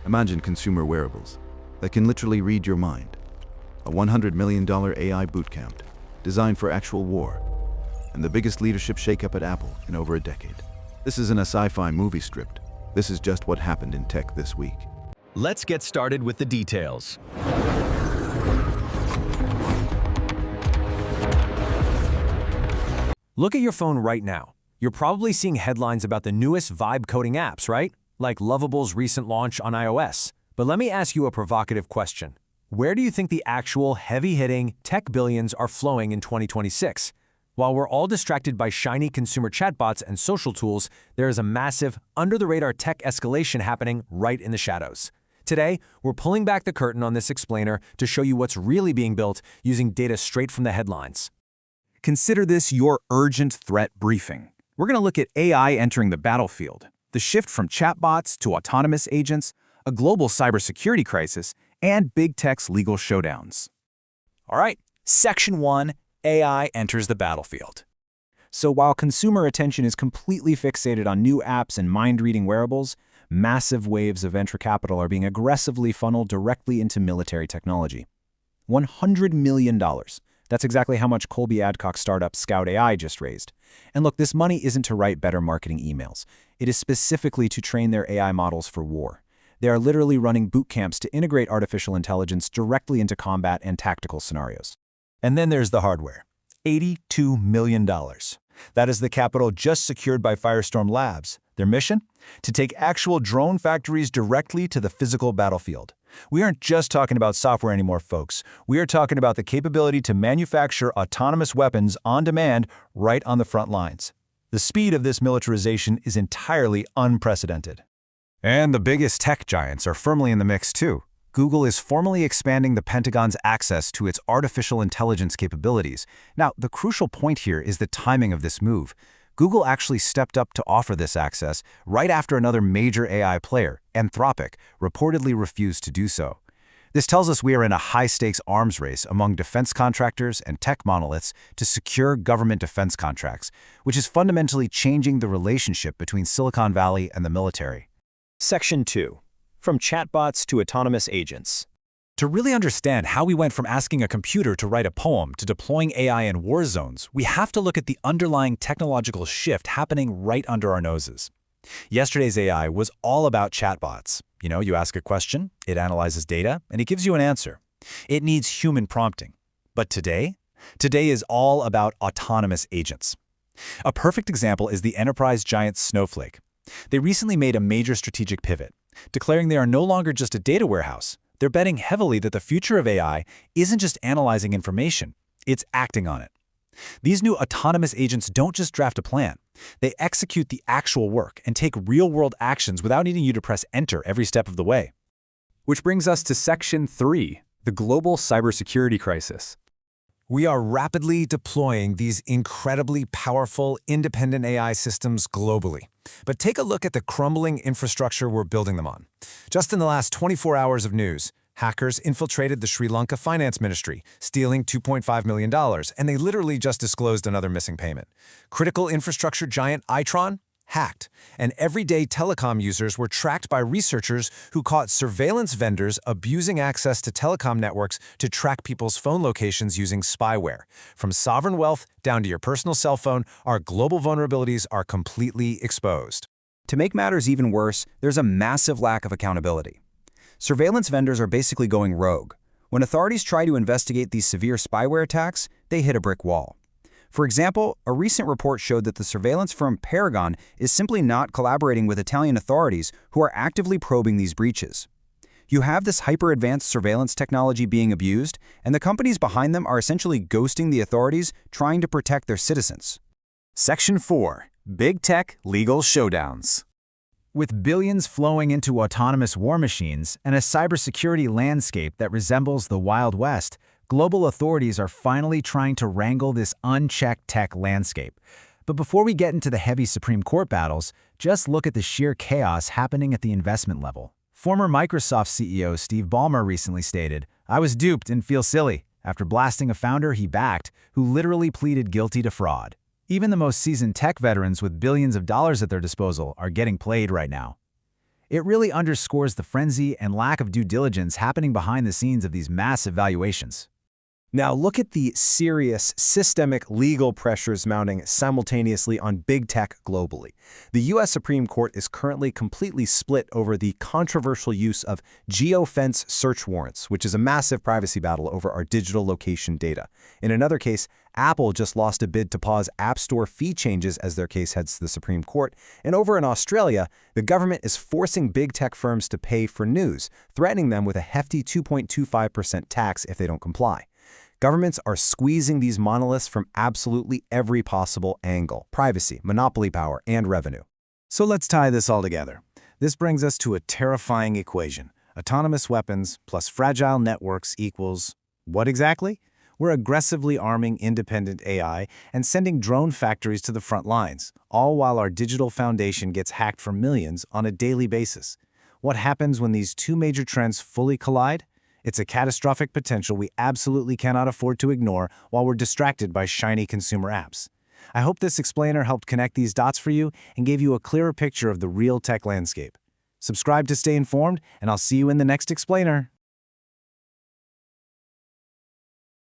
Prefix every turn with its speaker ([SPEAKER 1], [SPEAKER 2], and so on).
[SPEAKER 1] Imagine consumer wearables that can literally read your mind. A $100 million AI bootcamp designed for actual war, and the biggest leadership shakeup at Apple in over a decade. This isn't a sci-fi movie script. This is just what happened in tech this week.
[SPEAKER 2] Let's get started with the details. Look at your phone right now. You're probably seeing headlines about the newest vibe coding apps, right? Like Lovable's recent launch on iOS. But let me ask you a provocative question. Where do you think the actual heavy-hitting tech billions are flowing in 2026? While we're all distracted by shiny consumer chatbots and social tools, there is a massive, under-the-radar tech escalation happening right in the shadows. Today, we're pulling back the curtain on this explainer to show you what's really being built using data straight from the headlines.
[SPEAKER 3] Consider this your urgent threat briefing. We're going to look at AI entering the battlefield, the shift from chatbots to autonomous agents, a global cybersecurity crisis, and big tech's legal showdowns.
[SPEAKER 4] All right, Section 1, AI enters the battlefield. So while consumer attention is completely fixated on new apps and mind-reading wearables, massive waves of venture capital are being aggressively funneled directly into military technology. $100 million. That's exactly how much Colby Adcock's startup Scout AI just raised. And look, this money isn't to write better marketing emails. It is specifically to train their AI models for war. They are literally running boot camps to integrate artificial intelligence directly into combat and tactical scenarios.
[SPEAKER 5] And then there's the hardware. $82 million. That is the capital just secured by Firestorm Labs. Their mission? To take actual drone factories directly to the physical battlefield. We aren't just talking about software anymore, folks. We are talking about the capability to manufacture autonomous weapons on demand right on the front lines. The speed of this militarization is entirely unprecedented.
[SPEAKER 3] And the biggest tech giants are firmly in the mix too. Google is formally expanding the Pentagon's access to its artificial intelligence capabilities. Now, the crucial point here is the timing of this move. Google actually stepped up to offer this access right after another major AI player, Anthropic, reportedly refused to do so. This tells us we are in a high-stakes arms race among defense contractors and tech monoliths to secure government defense contracts, which is fundamentally changing the relationship between Silicon Valley and the military.
[SPEAKER 4] Section 2, from chatbots to autonomous agents.
[SPEAKER 5] To really understand how we went from asking a computer to write a poem to deploying AI in war zones, we have to look at the underlying technological shift happening right under our noses. Yesterday's AI was all about chatbots. You ask a question, it analyzes data, and it gives you an answer. It needs human prompting. But today is all about autonomous agents. A perfect example is the enterprise giant Snowflake. They recently made a major strategic pivot, declaring they are no longer just a data warehouse. They're betting heavily that the future of AI isn't just analyzing information, it's acting on it. These new autonomous agents don't just draft a plan. They execute the actual work and take real-world actions without needing you to press enter every step of the way.
[SPEAKER 3] Which brings us to Section 3, the global cybersecurity crisis.
[SPEAKER 2] We are rapidly deploying these incredibly powerful, independent AI systems globally. But take a look at the crumbling infrastructure we're building them on. Just in the last 24 hours of news, hackers infiltrated the Sri Lanka Finance Ministry, stealing $2.5 million, and they literally just disclosed another missing payment. Critical infrastructure giant Itron? Hacked, and everyday telecom users were tracked by researchers who caught surveillance vendors abusing access to telecom networks to track people's phone locations using spyware. From sovereign wealth down to your personal cell phone, our global vulnerabilities are completely exposed.
[SPEAKER 4] To make matters even worse, there's a massive lack of accountability. Surveillance vendors are basically going rogue. When authorities try to investigate these severe spyware attacks, they hit a brick wall. For example, a recent report showed that the surveillance firm Paragon is simply not collaborating with Italian authorities who are actively probing these breaches. You have this hyper-advanced surveillance technology being abused, and the companies behind them are essentially ghosting the authorities trying to protect their citizens.
[SPEAKER 3] Section 4, Big Tech Legal Showdowns.
[SPEAKER 6] With billions flowing into autonomous war machines and a cybersecurity landscape that resembles the Wild West, global authorities are finally trying to wrangle this unchecked tech landscape. But before we get into the heavy Supreme Court battles, just look at the sheer chaos happening at the investment level. Former Microsoft CEO Steve Ballmer recently stated, "I was duped and feel silly," after blasting a founder he backed who literally pleaded guilty to fraud. Even the most seasoned tech veterans with billions of dollars at their disposal are getting played right now. It really underscores the frenzy and lack of due diligence happening behind the scenes of these massive valuations.
[SPEAKER 4] Now look at the serious, systemic legal pressures mounting simultaneously on big tech globally. The U.S. Supreme Court is currently completely split over the controversial use of geofence search warrants, which is a massive privacy battle over our digital location data. In another case, Apple just lost a bid to pause App Store fee changes as their case heads to the Supreme Court. And over in Australia, the government is forcing big tech firms to pay for news, threatening them with a hefty 2.25% tax if they don't comply. Governments are squeezing these monoliths from absolutely every possible angle: privacy, monopoly power, and revenue.
[SPEAKER 5] So let's tie this all together. This brings us to a terrifying equation. Autonomous weapons plus fragile networks equals what exactly? We're aggressively arming independent AI and sending drone factories to the front lines, all while our digital foundation gets hacked for millions on a daily basis. What happens when these two major trends fully collide? It's a catastrophic potential we absolutely cannot afford to ignore while we're distracted by shiny consumer apps. I hope this explainer helped connect these dots for you and gave you a clearer picture of the real tech landscape. Subscribe to stay informed, and I'll see you in the next explainer.